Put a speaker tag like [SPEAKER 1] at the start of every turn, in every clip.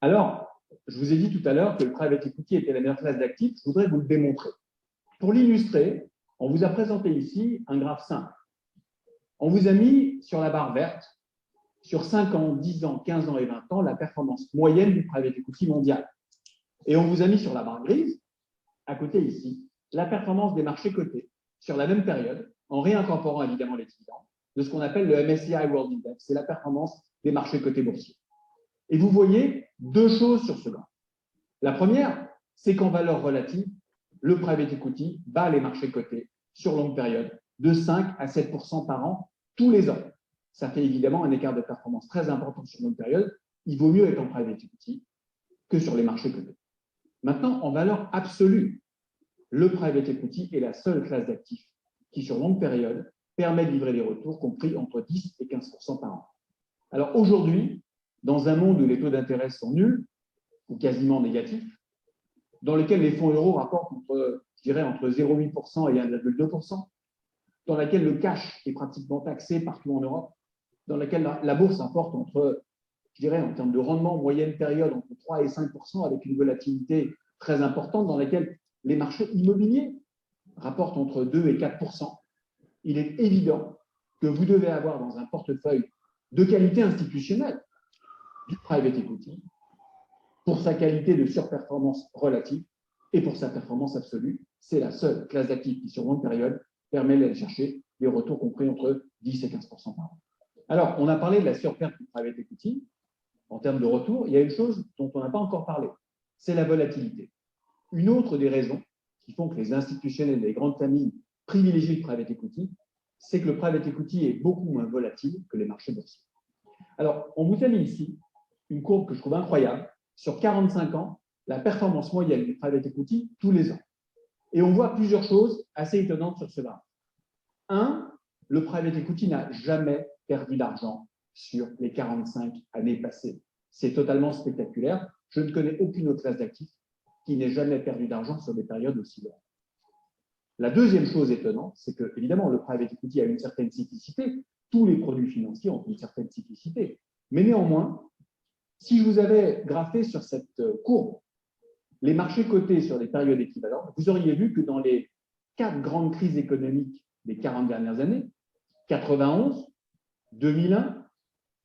[SPEAKER 1] Alors, je vous ai dit tout à l'heure que le private equity était la meilleure classe d'actifs. Je voudrais vous le démontrer. Pour l'illustrer, on vous a présenté ici un graphe simple. On vous a mis sur la barre verte, sur 5 ans, 10 ans, 15 ans et 20 ans, la performance moyenne du private equity mondial. Et on vous a mis sur la barre grise, à côté ici, la performance des marchés cotés sur la même période, en réincorporant évidemment les dividendes, de ce qu'on appelle le MSCI World Index. C'est la performance des marchés cotés boursiers. Et vous voyez deux choses sur ce graphe. La première, c'est qu'en valeur relative, le private equity bat les marchés cotés sur longue période de 5 à 7% par an tous les ans. Ça fait évidemment un écart de performance très important sur longue période. Il vaut mieux être en private equity que sur les marchés cotés. Maintenant, en valeur absolue, le private equity est la seule classe d'actifs qui, sur longue période, permet de livrer des retours compris entre 10 et 15% par an. Alors aujourd'hui, dans un monde où les taux d'intérêt sont nuls ou quasiment négatifs, dans lequel les fonds euros rapportent entre 0,8% et 1,2%, dans laquelle le cash est pratiquement taxé partout en Europe, dans laquelle la bourse rapporte entre, en termes de rendement moyenne période, entre 3 et 5%, avec une volatilité très importante, dans laquelle les marchés immobiliers rapportent entre 2 et 4%. Il est évident que vous devez avoir dans un portefeuille de qualité institutionnelle du private equity pour sa qualité de surperformance relative et pour sa performance absolue. C'est la seule classe d'actifs qui, sur longue période, permet d'aller chercher des retours compris entre 10 et 15% par an. Alors, on a parlé de la surperte du private equity. En termes de retour, il y a une chose dont on n'a pas encore parlé, c'est la volatilité. Une autre des raisons qui font que les institutionnels et les grandes familles privilégient le private equity, c'est que le private equity est beaucoup moins volatile que les marchés boursiers. Alors, on vous a mis ici une courbe que je trouve incroyable. Sur 45 ans, la performance moyenne du private equity tous les ans. Et on voit plusieurs choses assez étonnantes sur ce graphe. Un, le private equity n'a jamais perdu d'argent sur les 45 années passées. C'est totalement spectaculaire. Je ne connais aucune autre classe d'actifs qui n'ait jamais perdu d'argent sur des périodes aussi longues. La deuxième chose étonnante, c'est que, évidemment, le private equity a une certaine cyclicité. Tous les produits financiers ont une certaine cyclicité. Mais néanmoins, si je vous avais graphé sur cette courbe les marchés cotés sur des périodes équivalentes, vous auriez vu que dans les 4 grandes crises économiques des 40 dernières années, 91, 2001,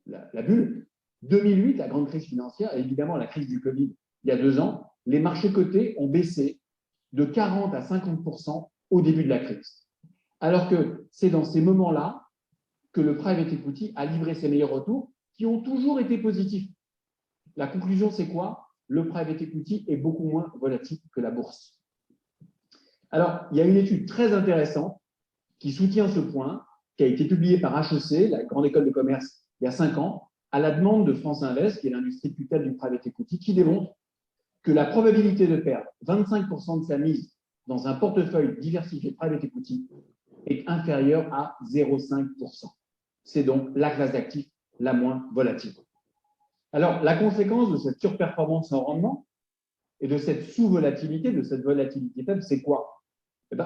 [SPEAKER 1] la bulle, 2008, la grande crise financière, et évidemment la crise du Covid il y a 2 ans, les marchés cotés ont baissé de 40 à 50% au début de la crise. Alors que c'est dans ces moments-là que le private equity a livré ses meilleurs retours qui ont toujours été positifs. La conclusion, c'est quoi? Le private equity est beaucoup moins volatile que la bourse. Alors, il y a une étude très intéressante qui soutient ce point, qui a été publiée par HEC, la grande école de commerce, il y a 5 ans, à la demande de France Invest, qui est l'industrie tutelle du private equity, qui démontre que la probabilité de perdre 25% de sa mise dans un portefeuille diversifié de private equity est inférieure à 0,5%. C'est donc la classe d'actifs la moins volatile. Alors, la conséquence de cette surperformance en rendement et de cette sous-volatilité, de cette volatilité faible, c'est quoi?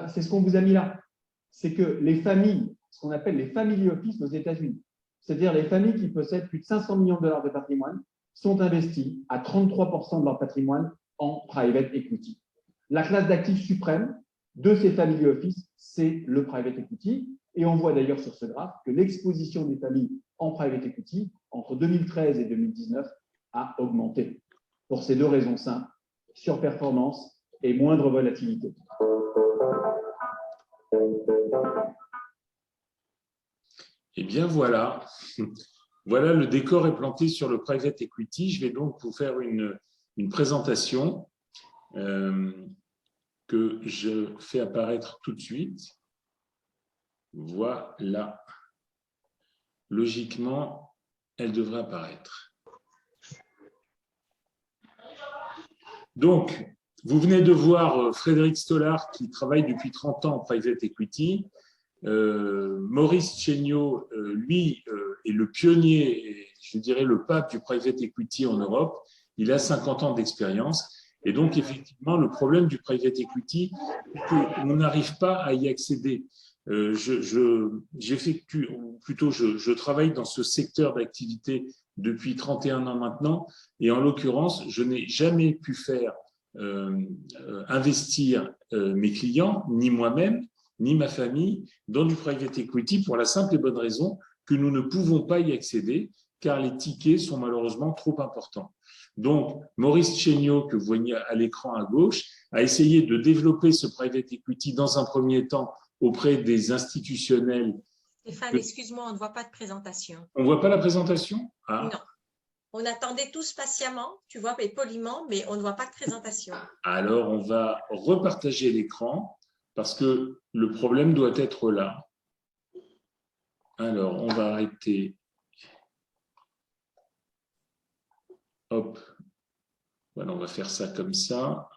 [SPEAKER 1] C'est ce qu'on vous a mis là. C'est que les familles, ce qu'on appelle les family office aux États-Unis, c'est-à-dire les familles qui possèdent plus de 500 millions de dollars de patrimoine, sont investies à 33% de leur patrimoine en private equity. La classe d'actifs suprême de ces family office, c'est le private equity. Et on voit d'ailleurs sur ce graphe que l'exposition des familles en private equity entre 2013 et 2019 a augmenté. Pour ces deux raisons simples, surperformance et moindre volatilité.
[SPEAKER 2] Eh bien voilà, voilà le décor est planté sur le private equity. Je vais donc vous faire une présentation que je fais apparaître tout de suite. Voilà. Logiquement, elle devrait apparaître. Donc, vous venez de voir Frédéric Stollard qui travaille depuis 30 ans en private equity. Maurice Chéniaud, lui, est le pionnier, et je dirais le pape du private equity en Europe. Il a 50 ans d'expérience. Et donc, effectivement, le problème du private equity, c'est qu'on n'arrive pas à y accéder. J'effectue, ou plutôt je travaille dans ce secteur d'activité depuis 31 ans maintenant, et en l'occurrence, je n'ai jamais pu faire investir mes clients, ni moi-même, ni ma famille, dans du private equity pour la simple et bonne raison que nous ne pouvons pas y accéder, car les tickets sont malheureusement trop importants. Donc, Maurice Chéniaud, que vous voyez à l'écran à gauche, a essayé de développer ce private equity dans un premier temps auprès des institutionnels.
[SPEAKER 3] Stéphane, excuse-moi, on ne voit pas de présentation.
[SPEAKER 2] On ne voit pas la présentation?
[SPEAKER 3] Non. On attendait tous patiemment, tu vois, et poliment, mais on ne voit pas de présentation.
[SPEAKER 2] Alors, on va repartager l'écran parce que le problème doit être là. Alors, on va arrêter. Hop. Voilà, on va faire ça comme ça.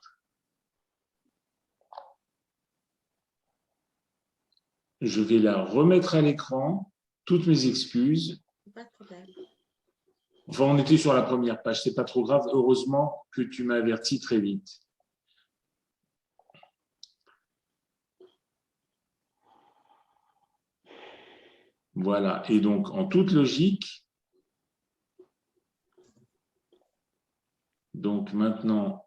[SPEAKER 2] Je vais la remettre à l'écran. Toutes mes excuses.
[SPEAKER 3] Pas de problème.
[SPEAKER 2] Enfin, on était sur la première page, c'est pas trop grave. Heureusement que tu m'as averti très vite. Voilà. Et donc, en toute logique, donc maintenant,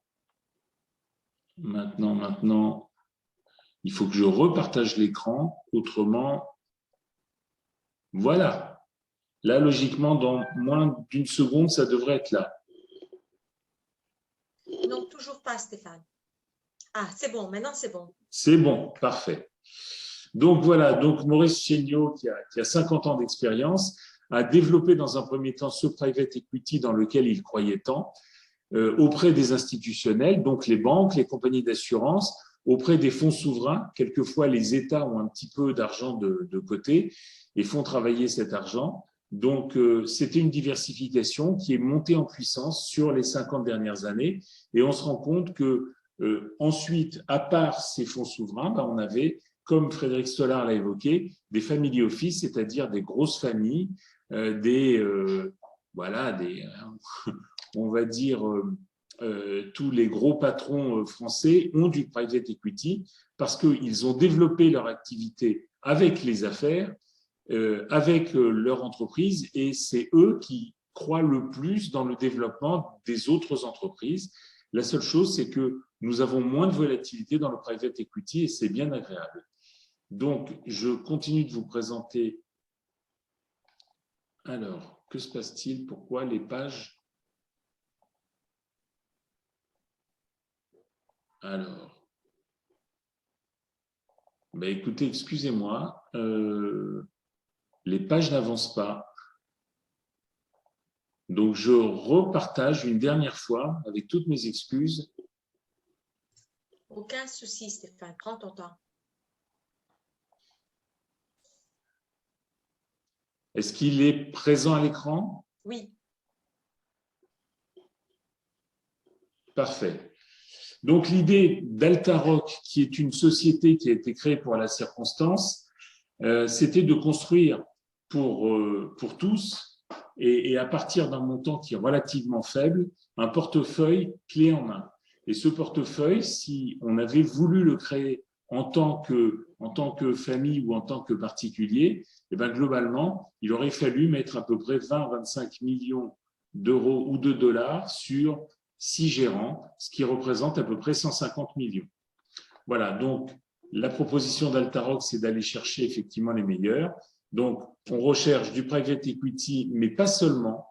[SPEAKER 2] il faut que je repartage l'écran. Autrement, voilà. Là, logiquement, dans moins d'une seconde, ça devrait être là.
[SPEAKER 3] Non, toujours pas, Stéphane. Ah, c'est bon, maintenant c'est bon.
[SPEAKER 2] C'est bon, parfait. Donc voilà, donc Maurice Chéniaud, qui a 50 ans d'expérience, a développé dans un premier temps ce private equity dans lequel il croyait tant, auprès des institutionnels, donc les banques, les compagnies d'assurance, auprès des fonds souverains. Quelquefois, les États ont un petit peu d'argent de côté et font travailler cet argent. Donc, c'était une diversification qui est montée en puissance sur les 50 dernières années. Et on se rend compte que ensuite, à part ces fonds souverains, on avait, comme Frédéric Stollard l'a évoqué, des family office, c'est-à-dire des grosses familles, on va dire, tous les gros patrons français ont du private equity parce qu'ils ont développé leur activité avec les affaires, avec leur entreprise, et c'est eux qui croient le plus dans le développement des autres entreprises. La seule chose, c'est que nous avons moins de volatilité dans le private equity et c'est bien agréable. Donc, je continue de vous présenter. Alors, que se passe-t-il? Pourquoi les pages? Alors, écoutez, excusez-moi, les pages n'avancent pas. Donc, je repartage une dernière fois avec toutes mes excuses.
[SPEAKER 3] Aucun souci, Stéphane, prends ton temps.
[SPEAKER 2] Est-ce qu'il est présent à l'écran?
[SPEAKER 3] Oui.
[SPEAKER 2] Parfait. Donc, l'idée d'Altaroc, qui est une société qui a été créée pour la circonstance, c'était de construire pour tous et à partir d'un montant qui est relativement faible, un portefeuille clé en main. Et ce portefeuille, si on avait voulu le créer en tant que famille ou en tant que particulier, eh bien, globalement, il aurait fallu mettre à peu près 20-25 millions d'euros ou de dollars sur 6 gérants, ce qui représente à peu près 150 millions. Voilà, donc la proposition d'Altaroc, c'est d'aller chercher effectivement les meilleurs. Donc, on recherche du private equity, mais pas seulement.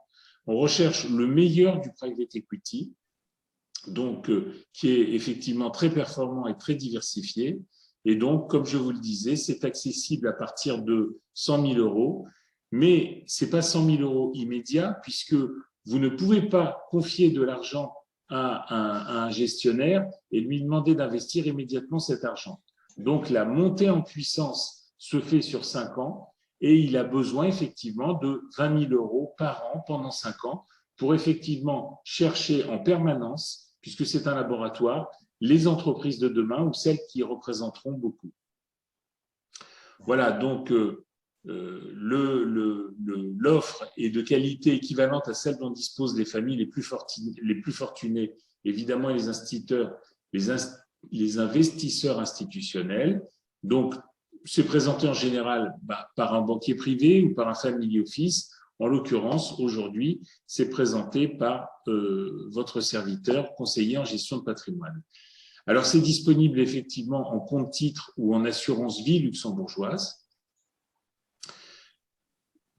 [SPEAKER 2] On recherche le meilleur du private equity, donc qui est effectivement très performant et très diversifié. Et donc, comme je vous le disais, c'est accessible à partir de 100 000 euros, mais ce n'est pas 100 000 euros immédiats, puisque vous ne pouvez pas confier de l'argent à un gestionnaire et lui demander d'investir immédiatement cet argent. Donc, la montée en puissance se fait sur 5 ans et il a besoin effectivement de 20 000 euros par an pendant 5 ans pour effectivement chercher en permanence, puisque c'est un laboratoire, les entreprises de demain ou celles qui représenteront beaucoup. Voilà, donc l'offre est de qualité équivalente à celle dont disposent les familles les plus fortunées évidemment les investisseurs institutionnels. Donc, c'est présenté en général par un banquier privé ou par un family office. En l'occurrence, aujourd'hui, c'est présenté par votre serviteur conseiller en gestion de patrimoine. Alors, c'est disponible effectivement en compte-titre ou en assurance vie luxembourgeoise.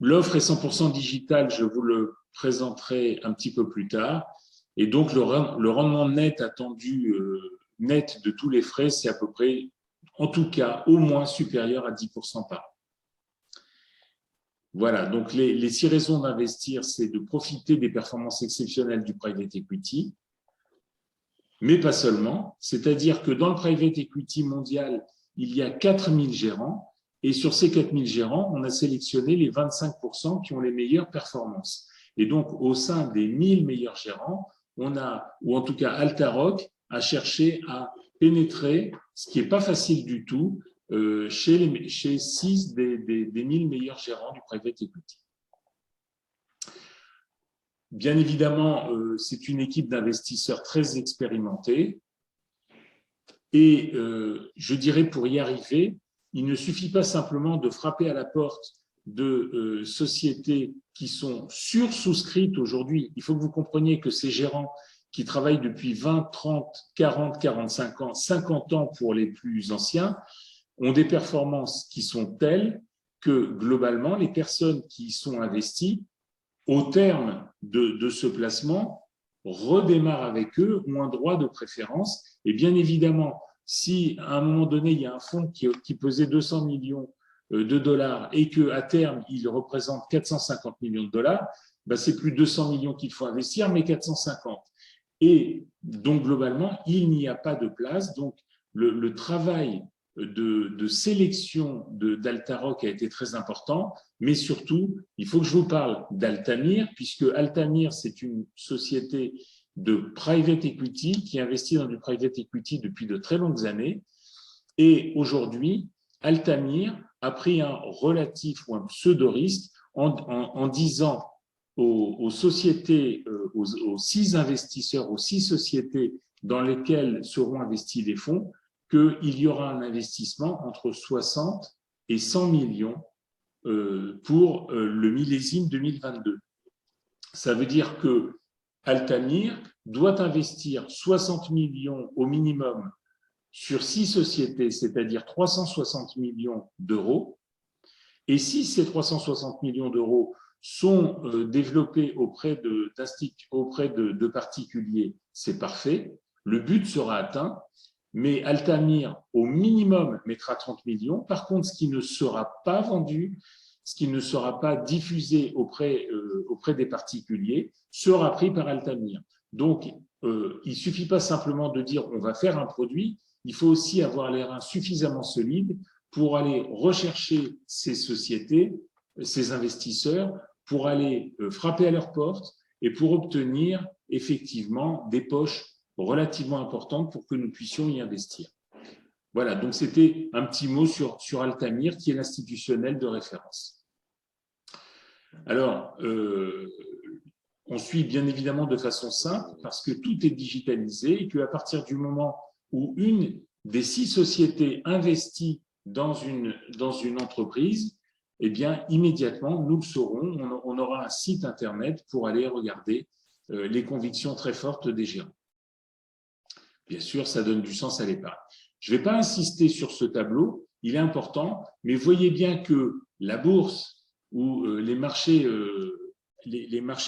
[SPEAKER 2] L'offre est 100% digitale, je vous le présenterai un petit peu plus tard. Et donc, le rendement net attendu, net de tous les frais, c'est à peu près, en tout cas, au moins supérieur à 10% par an. Voilà, donc les 6 raisons d'investir, c'est de profiter des performances exceptionnelles du private equity, mais pas seulement. C'est-à-dire que dans le private equity mondial, il y a 4000 gérants, et sur ces 4000 gérants, on a sélectionné les 25% qui ont les meilleures performances. Et donc, au sein des 1000 meilleurs gérants, on a, ou en tout cas Altaroc, a cherché à pénétrer, ce qui n'est pas facile du tout, chez 6 des 1000 meilleurs gérants du private equity. Bien évidemment, c'est une équipe d'investisseurs très expérimentés et je dirais pour y arriver, il ne suffit pas simplement de frapper à la porte de sociétés qui sont sursouscrites aujourd'hui. Il faut que vous compreniez que ces gérants qui travaillent depuis 20, 30, 40, 45 ans, 50 ans pour les plus anciens, ont des performances qui sont telles que globalement, les personnes qui y sont investies, au terme de ce placement, redémarrent avec eux, ont un droit de préférence. Et bien évidemment, si à un moment donné, il y a un fonds qui pesait 200 millions de dollars et qu'à terme, il représente 450 millions de dollars, ben c'est plus 200 millions qu'il faut investir, mais 450. Et donc, globalement, il n'y a pas de place. Donc, le travail de sélection d'Altaroc a été très important, mais surtout, il faut que je vous parle d'Altamir, puisque Altamir, c'est une société de private equity qui investit dans du private equity depuis de très longues années. Et aujourd'hui, Altamir a pris un relatif ou un pseudo-risque en disant aux sociétés, aux 6 investisseurs, aux 6 sociétés dans lesquelles seront investis les fonds, qu'il y aura un investissement entre 60 et 100 millions pour le millésime 2022. Ça veut dire que Altamir doit investir 60 millions au minimum sur 6 sociétés, c'est-à-dire 360 millions d'euros. Et si ces 360 millions d'euros sont développés auprès de particuliers, c'est parfait. Le but sera atteint. Mais Altamir, au minimum, mettra 30 millions. Par contre, ce qui ne sera pas vendu, ce qui ne sera pas diffusé auprès des particuliers, sera pris par Altamir. Donc, il ne suffit pas simplement de dire on va faire un produit, il faut aussi avoir les reins suffisamment solides pour aller rechercher ces sociétés, ces investisseurs, pour aller frapper à leur porte et pour obtenir effectivement des poches relativement importante pour que nous puissions y investir. Voilà, donc c'était un petit mot sur Altamir, qui est l'institutionnel de référence. Alors, on suit bien évidemment de façon simple, parce que tout est digitalisé et qu'à partir du moment où une des 6 sociétés investit dans une entreprise, eh bien, immédiatement, nous le saurons, on aura un site Internet pour aller regarder les convictions très fortes des gérants. Bien sûr, ça donne du sens à l'épargne. Je ne vais pas insister sur ce tableau, il est important, mais voyez bien que la bourse ou les marchés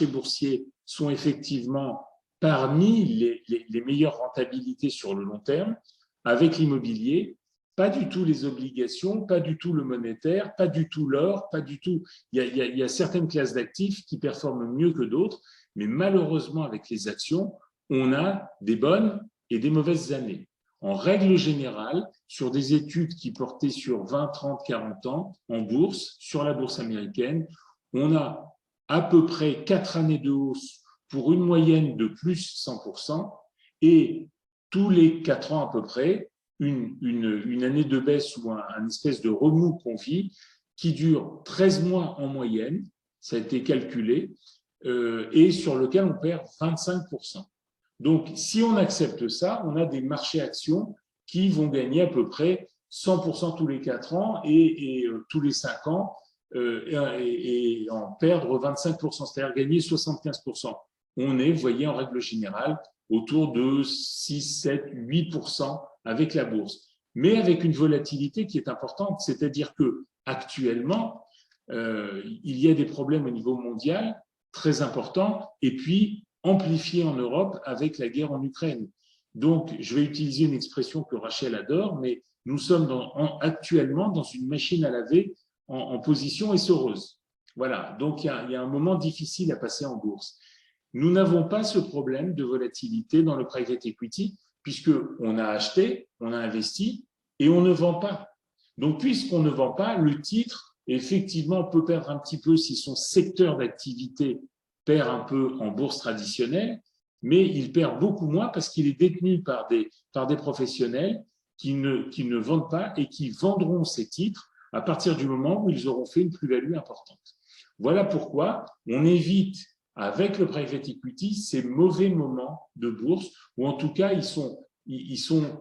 [SPEAKER 2] boursiers sont effectivement parmi les meilleures rentabilités sur le long terme, avec l'immobilier, pas du tout les obligations, pas du tout le monétaire, pas du tout l'or, pas du tout. Il y a certaines classes d'actifs qui performent mieux que d'autres, mais malheureusement, avec les actions, on a des bonnes et des mauvaises années. En règle générale, sur des études qui portaient sur 20, 30, 40 ans en bourse, sur la bourse américaine, on a à peu près 4 années de hausse pour une moyenne de plus 100% et tous les 4 ans à peu près, une année de baisse ou un espèce de remous qu'on vit qui dure 13 mois en moyenne, ça a été calculé, et sur lequel on perd 25%. Donc, si on accepte ça, on a des marchés actions qui vont gagner à peu près 100% tous les 4 ans et tous les 5 ans et en perdre 25%, c'est-à-dire gagner 75%. On est, vous voyez, en règle générale, autour de 6, 7, 8% avec la bourse, mais avec une volatilité qui est importante, c'est-à-dire que actuellement, il y a des problèmes au niveau mondial très importants et puis amplifiés en Europe avec la guerre en Ukraine. Donc, je vais utiliser une expression que Rachel adore, mais nous sommes actuellement dans une machine à laver en position essoreuse. Voilà, donc il y a un moment difficile à passer en bourse. Nous n'avons pas ce problème de volatilité dans le private equity, puisqu'on a acheté, on a investi et on ne vend pas. Donc, puisqu'on ne vend pas, le titre, effectivement, peut perdre un petit peu si son secteur d'activité perd un peu en bourse traditionnelle, mais il perd beaucoup moins parce qu'il est détenu par des professionnels qui ne vendent pas et qui vendront ces titres à partir du moment où ils auront fait une plus-value importante. Voilà pourquoi on évite avec le private equity ces mauvais moments de bourse, ou en tout cas ils sont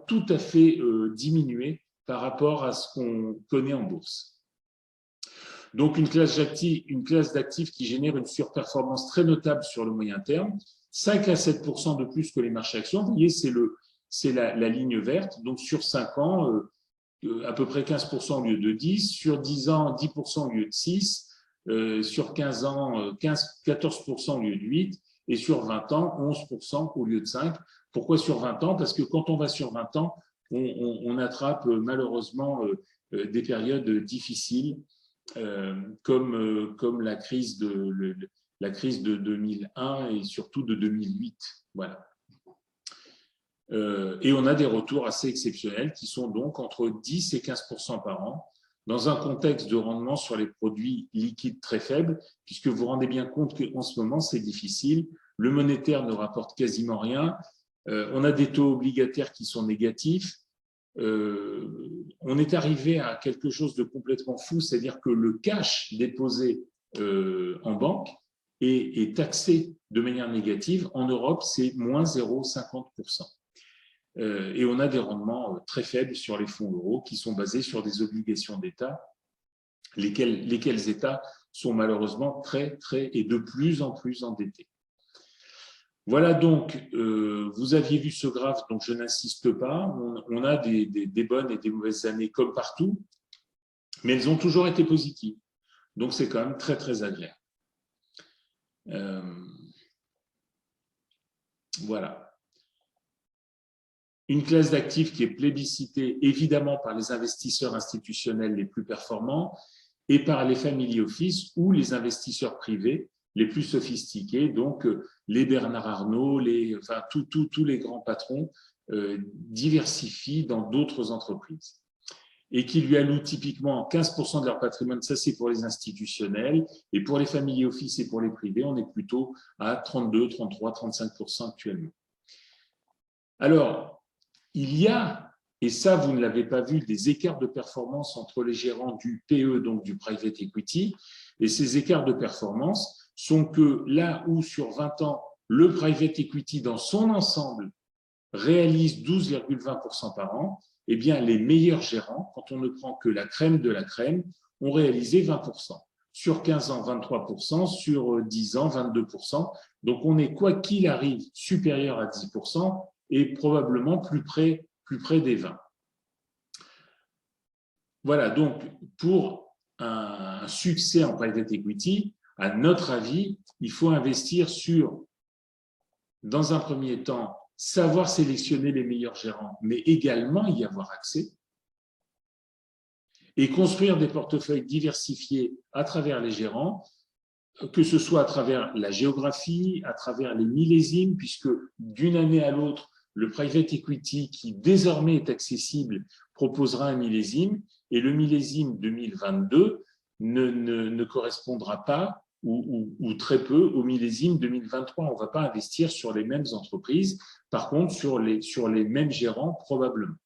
[SPEAKER 2] tout à fait diminués par rapport à ce qu'on connaît en bourse. Donc une classe d'actifs qui génère une surperformance très notable sur le moyen terme, 5 à 7% de plus que les marchés actions. Vous voyez, c'est la ligne verte. Donc sur 5 ans, à peu près 15% au lieu de 10, sur 10 ans, 10% au lieu de 6, sur 15 ans, 14% au lieu de 8, et sur 20 ans, 11% au lieu de 5. Pourquoi sur 20 ans? Parce que quand on va sur 20 ans, on attrape malheureusement des périodes difficiles, comme la crise de 2001 et surtout de 2008. Voilà. Et on a des retours assez exceptionnels qui sont donc entre 10 et 15% par an, dans un contexte de rendement sur les produits liquides très faible, puisque vous vous rendez bien compte qu'en ce moment, c'est difficile. Le monétaire ne rapporte quasiment rien. On a des taux obligataires qui sont négatifs. On est arrivé à quelque chose de complètement fou, c'est-à-dire que le cash déposé en banque est taxé de manière négative. En Europe, c'est moins 0,50%. Et on a des rendements très faibles sur les fonds euros qui sont basés sur des obligations d'État, lesquels États sont malheureusement très et de plus en plus endettés. Voilà donc, vous aviez vu ce graphe, donc je n'insiste pas. On a des bonnes et des mauvaises années comme partout, mais elles ont toujours été positives. Donc c'est quand même très agréable. Voilà. Une classe d'actifs qui est plébiscitée évidemment par les investisseurs institutionnels les plus performants et par les family office ou les investisseurs privés les plus sophistiqués, donc les Bernard Arnault, tous les grands patrons diversifient dans d'autres entreprises et qui lui allouent typiquement 15% de leur patrimoine, ça c'est pour les institutionnels, et pour les family office et pour les privés, on est plutôt à 32, 33, 35% actuellement. Alors, il y a, et ça vous ne l'avez pas vu, des écarts de performance entre les gérants du PE, donc du private equity, et ces écarts de performance sont que là où sur 20 ans, le private equity dans son ensemble réalise 12,20% par an, eh bien les meilleurs gérants, quand on ne prend que la crème de la crème, ont réalisé 20%. Sur 15 ans, 23%, sur 10 ans, 22%. Donc on est, quoi qu'il arrive, supérieur à 10%, et probablement plus près des 20. Voilà, donc pour un succès en private equity, à notre avis, il faut investir sur, dans un premier temps, savoir sélectionner les meilleurs gérants, mais également y avoir accès, et construire des portefeuilles diversifiés à travers les gérants, que ce soit à travers la géographie, à travers les millésimes, puisque d'une année à l'autre, le private equity, qui désormais est accessible, proposera un millésime, et le millésime 2022 ne correspondra pas ou très peu au millésime 2023. On ne va pas investir sur les mêmes entreprises, par contre sur les mêmes gérants probablement.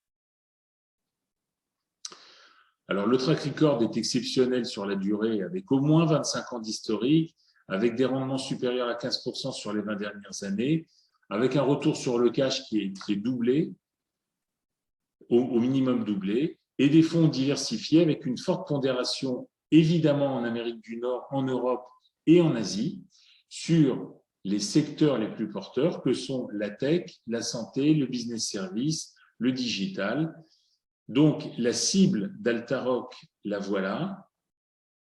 [SPEAKER 2] Alors le track record est exceptionnel sur la durée, avec au moins 25 ans d'historique, avec des rendements supérieurs à 15% sur les 20 dernières années, avec un retour sur le cash qui est doublé, au minimum doublé, et des fonds diversifiés avec une forte pondération, évidemment en Amérique du Nord, en Europe et en Asie, sur les secteurs les plus porteurs que sont la tech, la santé, le business service, le digital. Donc, la cible d'Altaroc, la voilà.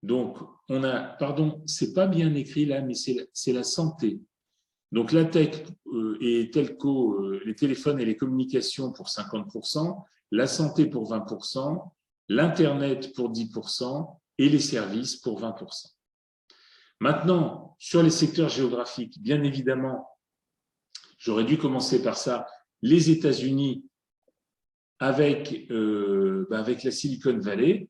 [SPEAKER 2] Donc, on a, pardon, c'est pas bien écrit là, mais c'est la santé. Donc, la tech et telco, les téléphones et les communications pour 50%, la santé pour 20%, l'Internet pour 10% et les services pour 20%. Maintenant, sur les secteurs géographiques, bien évidemment, j'aurais dû commencer par ça, les États-Unis avec la Silicon Valley,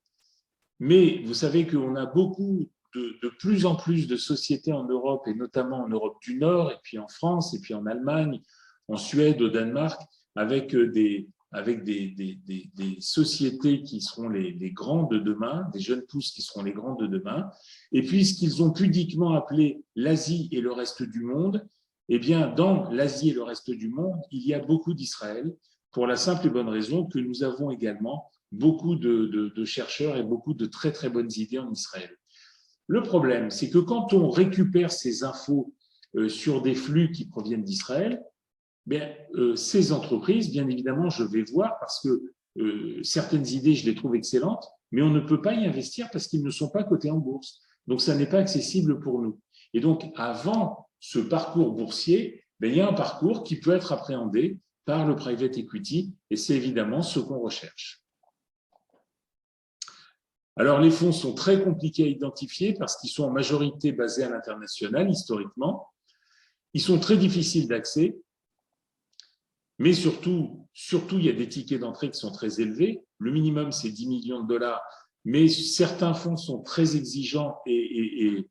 [SPEAKER 2] mais vous savez qu'on a de plus en plus de sociétés en Europe, et notamment en Europe du Nord, et puis en France, et puis en Allemagne, en Suède, au Danemark, avec des sociétés qui seront les grands de demain, des jeunes pousses qui seront les grands de demain. Et puis, ce qu'ils ont pudiquement appelé l'Asie et le reste du monde, eh bien, dans l'Asie et le reste du monde, il y a beaucoup d'Israël, pour la simple et bonne raison que nous avons également beaucoup de chercheurs et beaucoup de très, très bonnes idées en Israël. Le problème, c'est que quand on récupère ces infos sur des flux qui proviennent d'Israël, ces entreprises, bien évidemment, je vais voir parce que certaines idées, je les trouve excellentes, mais on ne peut pas y investir parce qu'ils ne sont pas cotés en bourse. Donc, ça n'est pas accessible pour nous. Et donc, avant ce parcours boursier, il y a un parcours qui peut être appréhendé par le private equity et c'est évidemment ce qu'on recherche. Alors, les fonds sont très compliqués à identifier parce qu'ils sont en majorité basés à l'international, historiquement. Ils sont très difficiles d'accès, mais surtout, il y a des tickets d'entrée qui sont très élevés. Le minimum, c'est 10 millions de dollars, mais certains fonds sont très exigeants et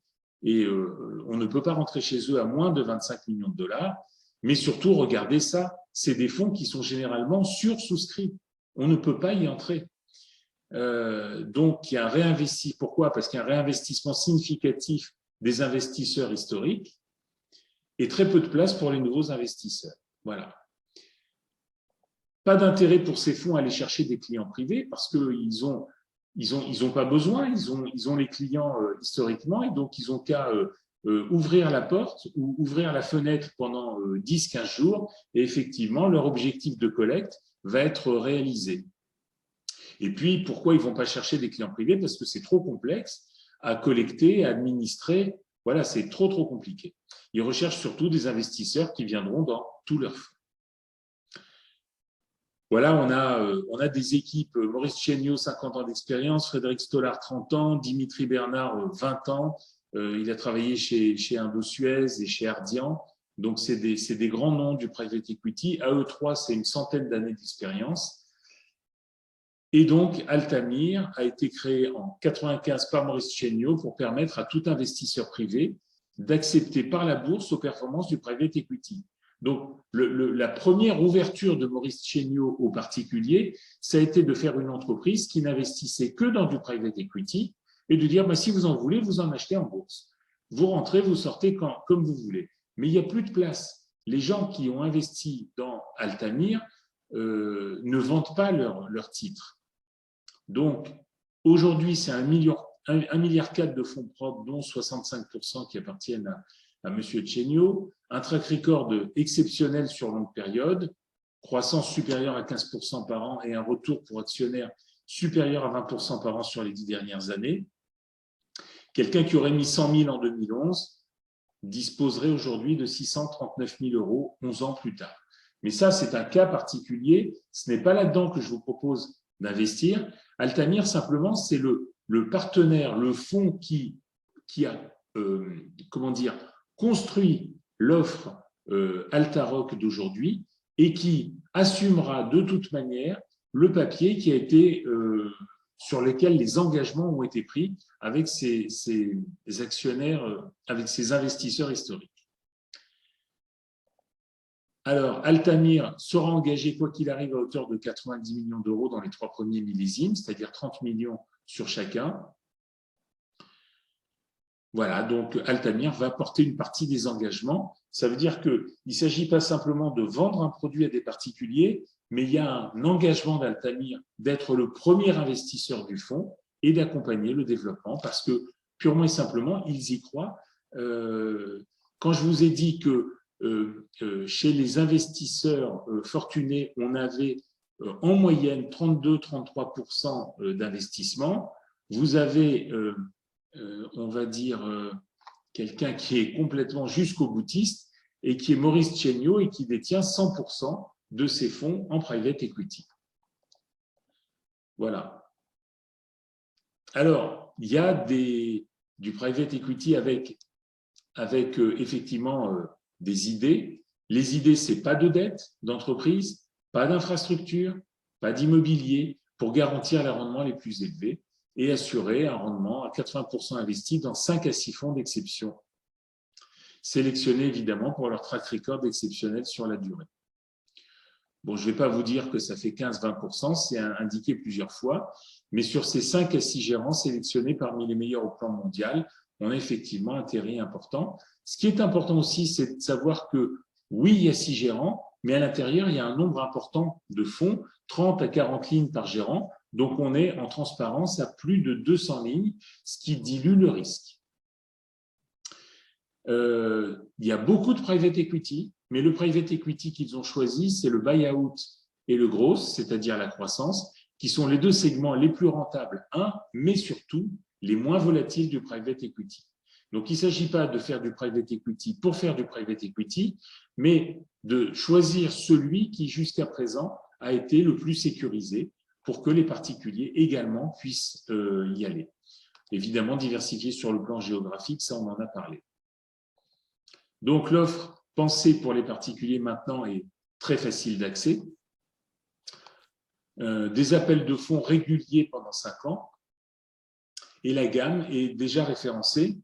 [SPEAKER 2] on ne peut pas rentrer chez eux à moins de 25 millions de dollars. Mais surtout, regardez ça, c'est des fonds qui sont généralement sursouscrits. On ne peut pas y entrer. Donc, il y a un réinvestissement. Pourquoi? Parce qu'il y a un réinvestissement significatif des investisseurs historiques et très peu de place pour les nouveaux investisseurs. Voilà. Pas d'intérêt pour ces fonds à aller chercher des clients privés parce qu'ils n'ont pas besoin, ils ont les clients historiquement et donc ils ont qu'à ouvrir la porte ou ouvrir la fenêtre pendant 10-15 jours et effectivement, leur objectif de collecte va être réalisé. Et puis, pourquoi ils ne vont pas chercher des clients privés? Parce que c'est trop complexe à collecter, à administrer. Voilà, c'est trop compliqué. Ils recherchent surtout des investisseurs qui viendront dans tous leurs fonds. Voilà, on a des équipes, Maurice Chéniaud, 50 ans d'expérience, Frédéric Stollard, 30 ans, Dimitri Bernard, 20 ans. Il a travaillé chez Indosuez et chez Ardian. Donc, c'est des grands noms du private equity. AE3, c'est une centaine d'années d'expérience. Et donc, Altamir a été créé en 1995 par Maurice Chéniaud pour permettre à tout investisseur privé d'accepter par la bourse aux performances du private equity. Donc, la première ouverture de Maurice Chéniaud aux particuliers, ça a été de faire une entreprise qui n'investissait que dans du private equity et de dire, si vous en voulez, vous en achetez en bourse. Vous rentrez, vous sortez comme vous voulez. Mais il n'y a plus de place. Les gens qui ont investi dans Altamir ne vendent pas leurs titres. Donc, aujourd'hui, c'est 1,4 milliard de fonds propres, dont 65% qui appartiennent à M. Chéniaud, un track record exceptionnel sur longue période, croissance supérieure à 15% par an et un retour pour actionnaires supérieur à 20% par an sur les 10 dernières années. Quelqu'un qui aurait mis 100 000 en 2011 disposerait aujourd'hui de 639 000 euros 11 ans plus tard. Mais ça, c'est un cas particulier. Ce n'est pas là-dedans que je vous propose d'investir. Altamir, simplement, c'est le partenaire, le fonds qui a construit l'offre Altaroc d'aujourd'hui et qui assumera de toute manière le papier qui a été sur lequel les engagements ont été pris avec ces actionnaires, avec ces investisseurs historiques. Alors, Altamir sera engagé, quoi qu'il arrive, à hauteur de 90 millions d'euros dans les 3 premiers millésimes, c'est-à-dire 30 millions sur chacun. Voilà, donc Altamir va porter une partie des engagements. Ça veut dire qu'il ne s'agit pas simplement de vendre un produit à des particuliers, mais il y a un engagement d'Altamir d'être le premier investisseur du fonds et d'accompagner le développement parce que, purement et simplement, ils y croient. Quand je vous ai dit que chez les investisseurs fortunés, on avait en moyenne 32-33% d'investissement, vous avez, on va dire, quelqu'un qui est complètement jusqu'au boutiste et qui est Maurice Chéniaud et qui détient 100% de ses fonds en private equity. Voilà. Alors, il y a du private equity avec effectivement des idées. Les idées, ce n'est pas de dette d'entreprise, pas d'infrastructure, pas d'immobilier pour garantir les rendements les plus élevés et assurer un rendement à 80% investi dans 5 à 6 fonds d'exception, sélectionnés évidemment pour leur track record exceptionnel sur la durée. Bon, je ne vais pas vous dire que ça fait 15-20%, c'est indiqué plusieurs fois, mais sur ces 5 à 6 gérants sélectionnés parmi les meilleurs au plan mondial, on a effectivement un terrain important. Ce qui est important aussi, c'est de savoir que oui, il y a 6 gérants, mais à l'intérieur, il y a un nombre important de fonds, 30 à 40 lignes par gérant. Donc, on est en transparence à plus de 200 lignes, ce qui dilue le risque. Il y a beaucoup de private equity, mais le private equity qu'ils ont choisi, c'est le buy-out et le growth, c'est-à-dire la croissance, qui sont les deux segments les plus rentables, mais surtout les moins volatiles du private equity. Donc, il ne s'agit pas de faire du private equity pour faire du private equity, mais de choisir celui qui, jusqu'à présent, a été le plus sécurisé pour que les particuliers également puissent y aller. Évidemment, diversifié sur le plan géographique, ça, on en a parlé. Donc, l'offre pensée pour les particuliers maintenant est très facile d'accès. Des appels de fonds réguliers pendant 5 ans. Et la gamme est déjà référencée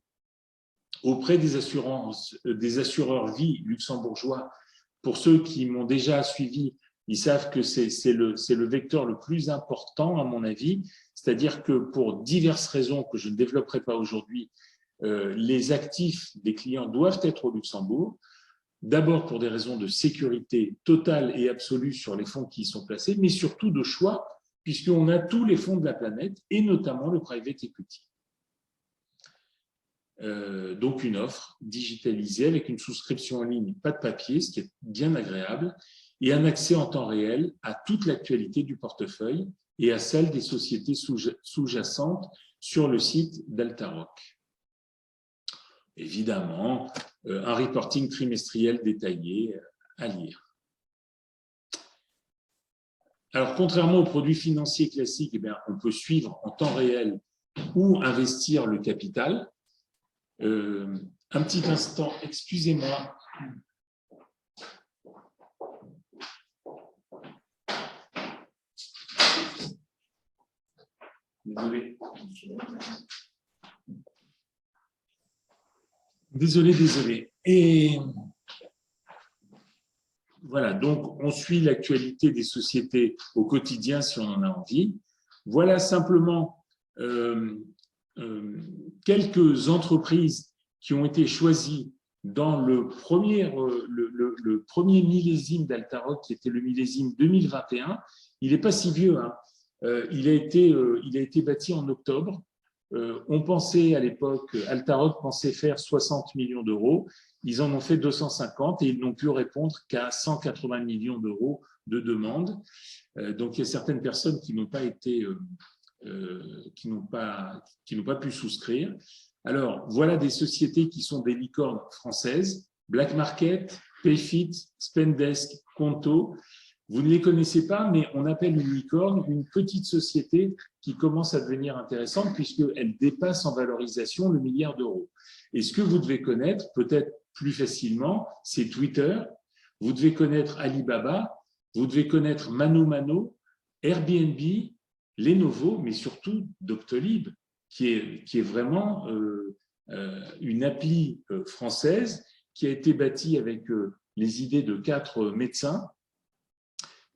[SPEAKER 2] auprès des assureurs vie luxembourgeois. Pour ceux qui m'ont déjà suivi, ils savent que c'est le vecteur le plus important, à mon avis. C'est-à-dire que pour diverses raisons que je ne développerai pas aujourd'hui, les actifs des clients doivent être au Luxembourg. D'abord pour des raisons de sécurité totale et absolue sur les fonds qui y sont placés, mais surtout de choix, puisqu'on a tous les fonds de la planète, et notamment le private equity. Donc une offre digitalisée avec une souscription en ligne, pas de papier, ce qui est bien agréable, et un accès en temps réel à toute l'actualité du portefeuille et à celle des sociétés sous-jacentes sur le site d'Altaroc. Évidemment, un reporting trimestriel détaillé à lire. Alors, contrairement aux produits financiers classiques, eh bien, on peut suivre en temps réel ou investir le capital. Un petit instant, excusez-moi. Désolé. Et voilà, donc on suit l'actualité des sociétés au quotidien si on en a envie. Voilà simplement quelques entreprises qui ont été choisies dans le premier millésime d'Altaroc, qui était le millésime 2021. Il n'est pas si vieux, hein. Il a été bâti en octobre. On pensait à l'époque, Altaroc pensait faire 60 millions d'euros. Ils en ont fait 250 et ils n'ont pu répondre qu'à 180 millions d'euros de demandes. Donc, il y a certaines personnes qui n'ont pas été, qui n'ont pas pu souscrire. Alors, voilà des sociétés qui sont des licornes françaises, Black Market, Payfit, Spendesk, Conto. Vous ne les connaissez pas, mais on appelle une licorne une petite société qui commence à devenir intéressante puisqu'elle dépasse en valorisation le milliard d'euros. Et ce que vous devez connaître, peut-être plus facilement, c'est Twitter, vous devez connaître Alibaba, vous devez connaître Mano, Airbnb, Lenovo, mais surtout Doctolib, qui est vraiment une appli française qui a été bâtie avec les idées de 4 médecins.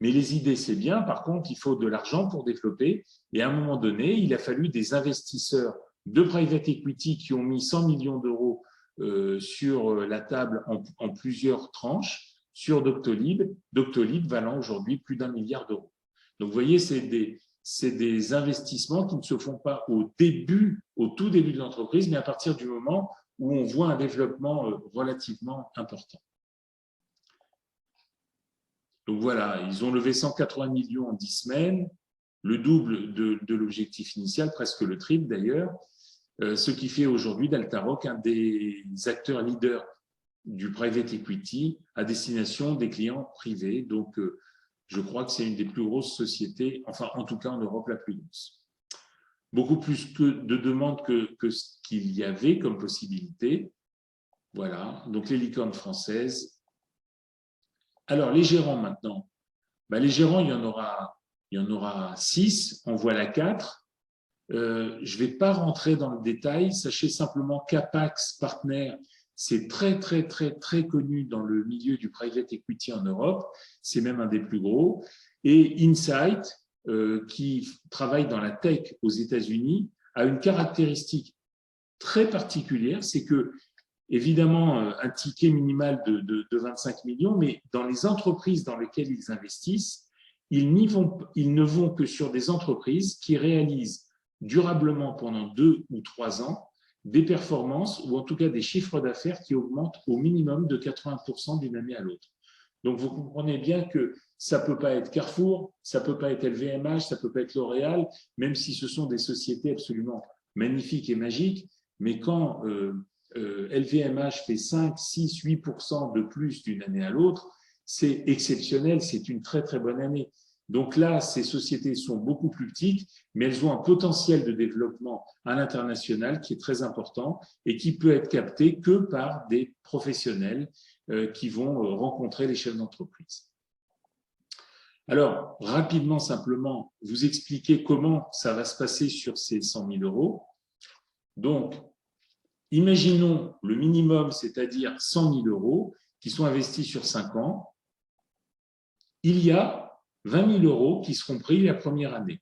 [SPEAKER 2] Mais les idées, c'est bien. Par contre, il faut de l'argent pour développer. Et à un moment donné, il a fallu des investisseurs de private equity qui ont mis 100 millions d'euros sur la table en plusieurs tranches sur Doctolib, Doctolib valant aujourd'hui plus d'1 milliard d'euros. Donc, vous voyez, c'est des investissements qui ne se font pas au tout début de l'entreprise, mais à partir du moment où on voit un développement relativement important. Donc voilà, ils ont levé 180 millions en 10 semaines, le double de l'objectif initial, presque le triple d'ailleurs, ce qui fait aujourd'hui d'Altaroc un des acteurs leaders du private equity à destination des clients privés. Donc, je crois que c'est une des plus grosses sociétés, enfin en tout cas en Europe la plus grosse. Beaucoup plus de demandes que ce qu'il y avait comme possibilité. Voilà, donc les licornes françaises. Alors, les gérants maintenant. Les gérants, il y en aura 6, en voilà 4. Je ne vais pas rentrer dans le détail. Sachez simplement qu'Apax Partners, c'est très, très, très, très connu dans le milieu du private equity en Europe. C'est même un des plus gros. Et Insight, qui travaille dans la tech aux États-Unis, a une caractéristique très particulière, c'est que évidemment, un ticket minimal de 25 millions, mais dans les entreprises dans lesquelles ils investissent, ils ne vont que sur des entreprises qui réalisent durablement pendant 2 ou 3 ans des performances ou en tout cas des chiffres d'affaires qui augmentent au minimum de 80% d'une année à l'autre. Donc, vous comprenez bien que ça ne peut pas être Carrefour, ça ne peut pas être LVMH, ça ne peut pas être L'Oréal, même si ce sont des sociétés absolument magnifiques et magiques, mais quand LVMH fait 5, 6, 8% de plus d'une année à l'autre, c'est exceptionnel, c'est une très très bonne année. Donc là, ces sociétés sont beaucoup plus petites, mais elles ont un potentiel de développement à l'international qui est très important et qui peut être capté que par des professionnels qui vont rencontrer les chefs d'entreprise. Alors, rapidement, simplement, vous expliquer comment ça va se passer sur ces 100 000 euros. Donc, imaginons le minimum, c'est-à-dire 100 000 euros, qui sont investis sur 5 ans. Il y a 20 000 euros qui seront pris la première année,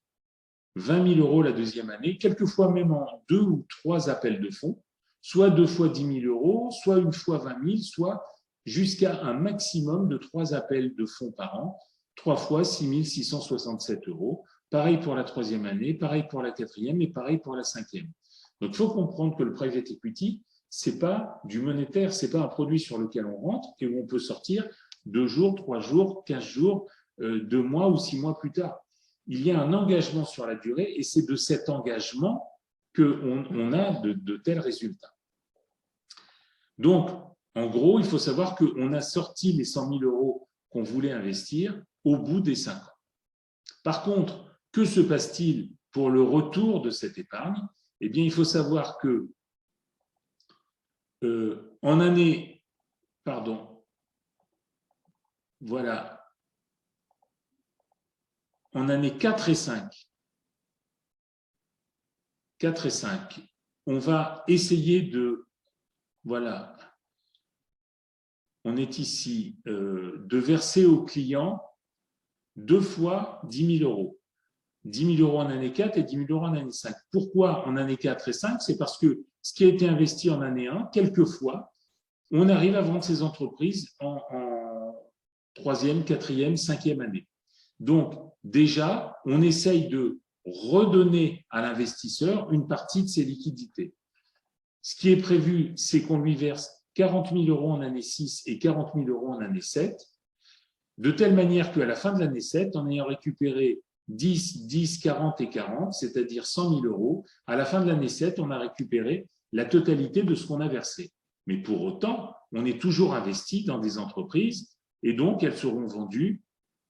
[SPEAKER 2] 20 000 euros la deuxième année, quelquefois même en 2 ou 3 appels de fonds, soit 2 fois 10 000 euros, soit 1 fois 20 000, soit jusqu'à un maximum de 3 appels de fonds par an, 3 fois 6 667 euros. Pareil pour la troisième année, pareil pour la quatrième et pareil pour la cinquième. Donc, il faut comprendre que le private equity, ce n'est pas du monétaire, ce n'est pas un produit sur lequel on rentre et où on peut sortir 2 jours, 3 jours, 15 jours, 2 mois ou 6 mois plus tard. Il y a un engagement sur la durée et c'est de cet engagement qu'on a de tels résultats. Donc, en gros, il faut savoir qu'on a sorti les 100 000 euros qu'on voulait investir au bout des 5 ans. Par contre, que se passe-t-il pour le retour de cette épargne? Eh bien, il faut savoir que en année, en année 4 et 5, on va essayer de, on est ici, de verser au client 2 fois 10 000 euros. 10 000 euros en année 4 et 10 000 euros en année 5. Pourquoi en année 4 et 5? C'est parce que ce qui a été investi en année 1, quelquefois, on arrive à vendre ces entreprises en 3e, 4e, 5e année. Donc, déjà, on essaye de redonner à l'investisseur une partie de ses liquidités. Ce qui est prévu, c'est qu'on lui verse 40 000 euros en année 6 et 40 000 euros en année 7, de telle manière qu'à la fin de l'année 7, en ayant récupéré 10, 10, 40 et 40, c'est-à-dire 100 000 euros, à la fin de l'année 7, on a récupéré la totalité de ce qu'on a versé. Mais pour autant, on est toujours investi dans des entreprises et donc elles seront vendues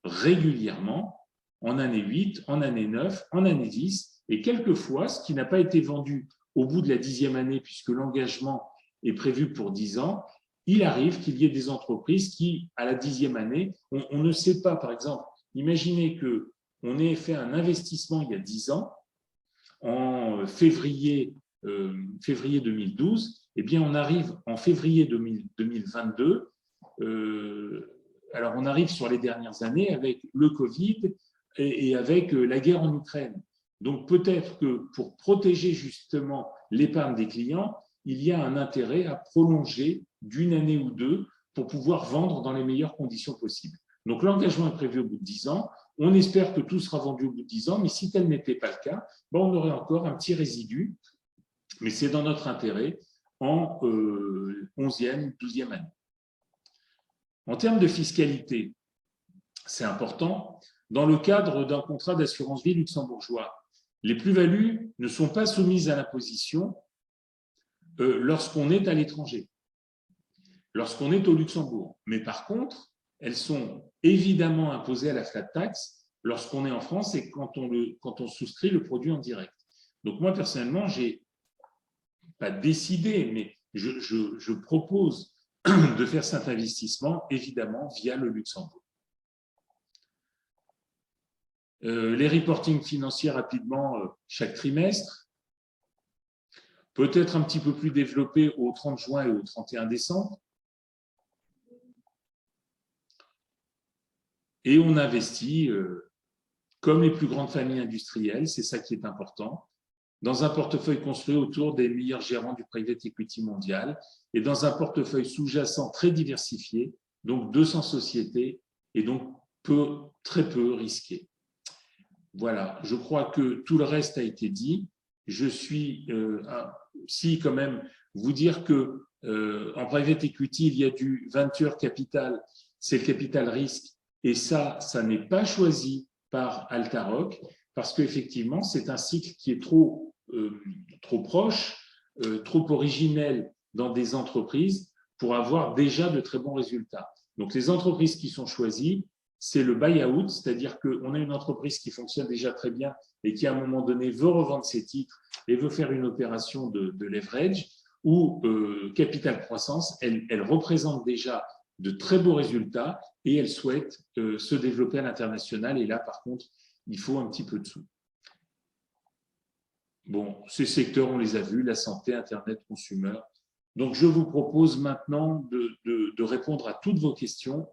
[SPEAKER 2] régulièrement en année 8, en année 9, en année 10 et quelquefois, ce qui n'a pas été vendu au bout de la 10e année puisque l'engagement est prévu pour 10 ans, il arrive qu'il y ait des entreprises qui, à la 10e année, on ne sait pas, par exemple, imaginez qu'on ait fait un investissement il y a 10 ans, en février 2012, eh bien on arrive en février 2022, alors on arrive sur les dernières années avec le Covid et avec la guerre en Ukraine. Donc, peut-être que pour protéger justement l'épargne des clients, il y a un intérêt à prolonger d'une année ou deux pour pouvoir vendre dans les meilleures conditions possibles. Donc, l'engagement est prévu au bout de 10 ans. On espère que tout sera vendu au bout de 10 ans, mais si tel n'était pas le cas, on aurait encore un petit résidu, mais c'est dans notre intérêt en 11e, 12e année. En termes de fiscalité, c'est important, dans le cadre d'un contrat d'assurance vie luxembourgeois, les plus-values ne sont pas soumises à l'imposition lorsqu'on est à l'étranger, lorsqu'on est au Luxembourg. Mais par contre, elles sont évidemment imposées à la flat tax lorsqu'on est en France et quand on souscrit le produit en direct. Donc moi, personnellement, j'ai pas décidé, mais je propose de faire cet investissement, évidemment, via le Luxembourg. Les reportings financiers rapidement chaque trimestre, peut-être un petit peu plus développé au 30 juin et au 31 décembre. Et on investit, comme les plus grandes familles industrielles, c'est ça qui est important, dans un portefeuille construit autour des meilleurs gérants du private equity mondial et dans un portefeuille sous-jacent très diversifié, donc 200 sociétés et donc très peu risqué. Voilà, je crois que tout le reste a été dit. Je suis, si quand même, vous dire que en private equity, il y a du venture capital, c'est le capital risque, et ça n'est pas choisi par Altaroc, parce qu'effectivement, c'est un cycle qui est trop proche, trop originel dans des entreprises pour avoir déjà de très bons résultats. Donc, les entreprises qui sont choisies, c'est le buy-out, c'est-à-dire qu'on a une entreprise qui fonctionne déjà très bien et qui, à un moment donné, veut revendre ses titres et veut faire une opération de leverage, ou capital croissance, elle représente déjà de très beaux résultats et elle souhaite se développer à l'international. Et là, par contre, il faut un petit peu de sous. Bon, ces secteurs, on les a vus, la santé, Internet, consumer. Donc, je vous propose maintenant de répondre à toutes vos questions